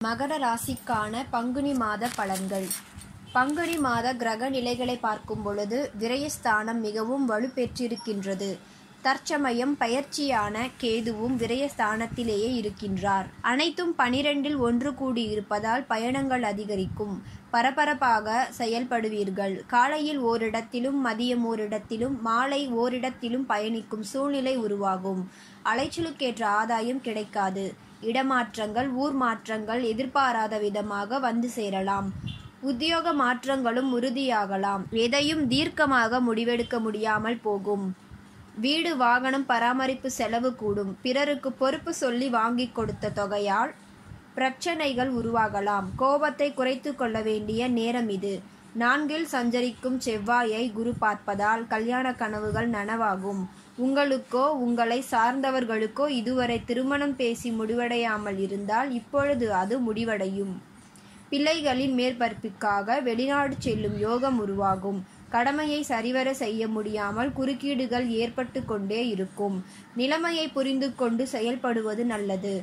மகர ராசிக்கான பங்குனி மாத பலன்கள். பங்குனி மாத கிரக நிலைகளை பார்க்கும் பொழுது விரயஸ்தானம் மிகவும் வலுப்பெற்றிருக்கின்றது. தற்சமயம் பயிற்சியான கேதுவும் விரயஸ்தானத்திலேயே இருக்கின்றார். அனைத்தும் 12 ஒன்று கூடி இருப்பதால் பயணங்கள் அதிகரிக்கும். பரபரப்பாக செயல்படுவீர்கள். காலையில் ஓரிடத்திலும் மதியம் ஓரிடத்திலும் மாலை ஓரிடத்திலும் பயணிக்கும் சூழ்நிலை உருவாகும். அலைச்சலுக்கேற்ற ஆதாயம் கிடைக்காது. இடமாற்றங்கள் ஊர் மாற்றங்கள் எதிர்பாராத விதமாக வந்து சேரலாம். உத்தியோக மாற்றங்களும் உறுதியாகலாம். எதையும் தீர்க்கமாக முடிவெடுக்க முடியாமல் போகும். வீடு வாகனம் பராமரிப்பு செலவு கூடும். பிறருக்கு பொறுப்பு சொல்லி வாங்கி கொடுத்த தொகையால் பிரச்சனைகள் உருவாகலாம். கோபத்தை குறைத்து கொள்ள வேண்டிய நேரம் இது. 4 சஞ்சரிக்கும் செவ்வாயை குரு பார்ப்பதால் கல்யாண கனவுகள் நனவாகும். உங்களுக்கோ உங்களை சார்ந்தவர்களுக்கோ இதுவரை திருமணம் பேசி முடிவடையாமல் இருந்தால் இப்பொழுது அது முடிவடையும். பிள்ளைகளின் மேற்பரப்பிற்காக வெளிநாடு செல்லும் யோகம் உருவாகும். கடமையை சரிவர செய்ய முடியாமல் குறுக்கீடுகள் ஏற்பட்டு கொண்டே இருக்கும். நிலைமையை புரிந்து கொண்டு செயல்படுவது நல்லது.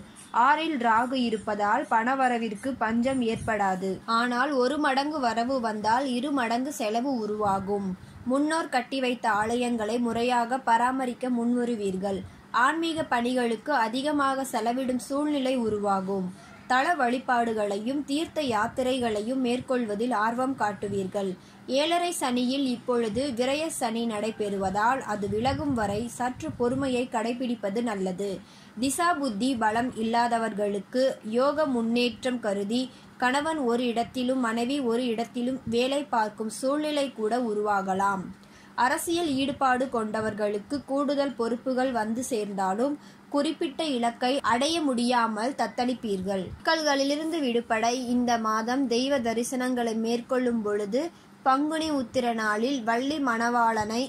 6 ராகு இருப்பதால் பணவரவிற்கு பஞ்சம் ஏற்படாது. ஆனால் 1 மடங்கு வரவு வந்தால் 2 மடங்கு செலவு உருவாகும். முன்னோர் கட்டி வைத்த ஆலயங்களை முறையாக பராமரிக்க முன்வருவீர்கள். ஆன்மீக பணிகளுக்கு அதிகமாக செலவிடும் சூழ்நிலை உருவாகும். தல வழிபாடுகளையும் தீர்த்த யாத்திரைகளையும் மேற்கொள்வதில் ஆர்வம் காட்டுவீர்கள். 7.5 சனியில் இப்பொழுது விரய சனி நடைபெறுவதால் அது விலகும் வரை சற்று பொறுமையை கடைபிடிப்பது நல்லது. திசா புத்தி பலம் இல்லாதவர்களுக்கு யோக முன்னேற்றம் கருதி கணவன் ஒரு இடத்திலும் மனைவி ஒரு இடத்திலும் வேலை பார்க்கும் சூழ்நிலை கூட உருவாகலாம். அரசியல் ஈடுபாடு கொண்டவர்களுக்கு கூடுதல் பொறுப்புகள் வந்து சேர்ந்தாலும் குறிப்பிட்ட இலக்கை அடைய முடியாமல் தத்தளிப்பீர்கள். சிக்கல்களிலிருந்து விடுபட இந்த மாதம் தெய்வ தரிசனங்களை மேற்கொள்ளும் பொழுது பங்குனி உத்திர நாளில் வள்ளி மணவாளனை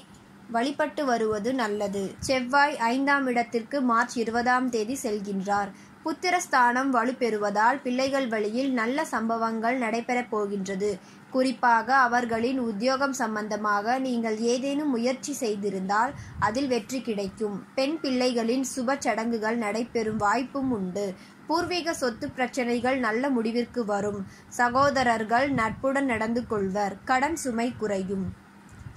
வழிபட்டு வருவது நல்லது. செவ்வாய் 5ஆம் இடத்திற்கு மார்ச் 20ஆம் தேதி செல்கின்றார். புத்திரஸ்தானம் வலுப்பெறுவதால் பிள்ளைகள் வழியில் நல்ல சம்பவங்கள் நடைபெறப் போகின்றது. குறிப்பாக அவர்களின் உத்தியோகம் சம்பந்தமாக நீங்கள் ஏதேனும் முயற்சி செய்திருந்தால் அதில் வெற்றி கிடைக்கும். பெண் பிள்ளைகளின் சுப சடங்குகள் நடைபெறும் வாய்ப்பும் உண்டு. பூர்வீக சொத்து பிரச்சனைகள் நல்ல முடிவிற்கு வரும். சகோதரர்கள் நட்புடன் நடந்து கொள்வர். கடன் சுமை குறையும்.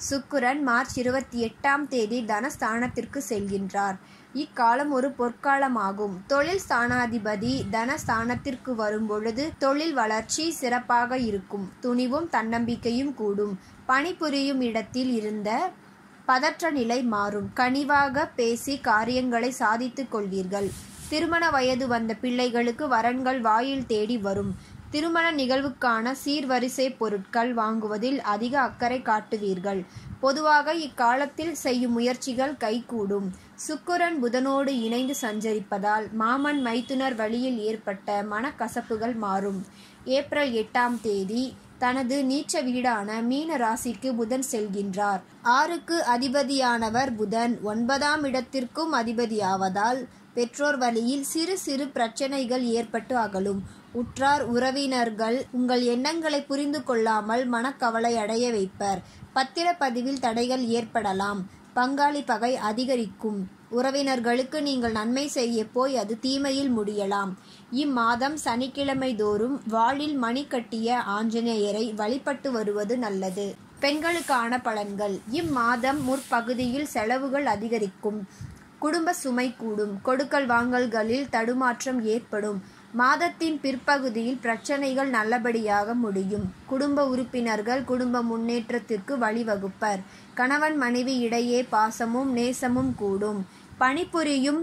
சுக்கிரன் மார்ச் 28ஆம் தேதி தனஸ்தானத்திற்கு செல்கின்றார். இக்காலம் ஒரு பொற்காலமாகும். தொழில் ஸ்தானாதிபதி தனஸ்தானத்திற்கு வரும் பொழுது தொழில் வளர்ச்சி சிறப்பாக இருக்கும். துணிவும் தன்னம்பிக்கையும் கூடும். பணிபுரியும் இடத்தில் இருந்த பதற்ற நிலை மாறும். கனிவாக பேசி காரியங்களை சாதித்துக் கொள்வீர்கள். திருமண வயது வந்த பிள்ளைகளுக்கு வரன்கள் வாயில் தேடி வரும். திருமண நிகழ்வுக்கான சீர்வரிசை பொருட்கள் வாங்குவதில் அதிக அக்கறை காட்டுவீர்கள். பொதுவாக இக்காலத்தில் செய்யும் முயற்சிகள் கைகூடும். சுக்கிரன் புதனோடு இணைந்து சஞ்சரிப்பதால் மாமன் மைத்துனர் வழியில் ஏற்பட்ட மனக்கசப்புகள் மாறும். ஏப்ரல் 8ஆம் தேதி தனது நீச்ச வீடான மீன ராசிக்கு புதன் செல்கின்றார். 6க்கு அதிபதியானவர் புதன் 9ஆம் இடத்திற்கும் அதிபதியாவதால் பெற்றோர் வழியில் சிறு சிறு பிரச்சனைகள் ஏற்பட்டு அகலும். உற்றார் உறவினர்கள் உங்கள் எண்ணங்களை புரிந்து கொள்ளாமல் மனக்கவலை அடைய வைப்பர். பத்திரப்பதிவில் தடைகள் ஏற்படலாம். பங்காளி பகை அதிகரிக்கும். உறவினர்களுக்கு நீங்கள் நன்மை செய்ய போய் அது தீமையில் முடியலாம். இம்மாதம் சனிக்கிழமை தோறும் வாளில் மணி கட்டிய ஆஞ்சநேயரை வழிபட்டு வருவது நல்லது. பெண்களுக்கான பலன்கள். இம்மாதம் முற்பகுதியில் செலவுகள் அதிகரிக்கும். குடும்ப சுமை கூடும். கொடுக்கல் வாங்கல்களில் தடுமாற்றம் ஏற்படும். மாதத்தின் பிற்பகுதியில் பிரச்சனைகள் நல்லபடியாக முடியும். குடும்ப உறுப்பினர்கள் குடும்ப முன்னேற்றத்திற்கு வழிவகுப்பர். கணவன் மனைவி இடையே பாசமும் நேசமும் கூடும். பணிபுரியும்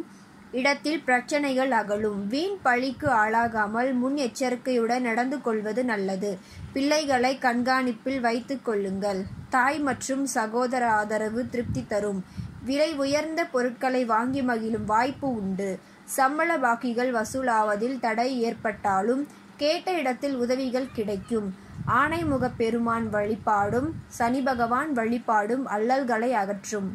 இடத்தில் பிரச்சனைகள் அகலும். வீண் பழிக்கு ஆளாகாமல் முன் எச்சரிக்கையுடன் நடந்து கொள்வது நல்லது. பிள்ளைகளை கண்காணிப்பில் வைத்துக் கொள்ளுங்கள். தாய் மற்றும் சகோதர ஆதரவு திருப்தி தரும். விலை உயர்ந்த பொருட்களை வாங்கி மகிழும் வாய்ப்பு உண்டு. சம்பள பாக்கிகள் வசூலாவதில் தடை ஏற்பட்டாலும் கேட்ட இடத்தில் உதவிகள் கிடைக்கும். ஆனைமுக பெருமான் வழிபாடும் சனி பகவான் வழிபாடும் அல்லல்களை அகற்றும்.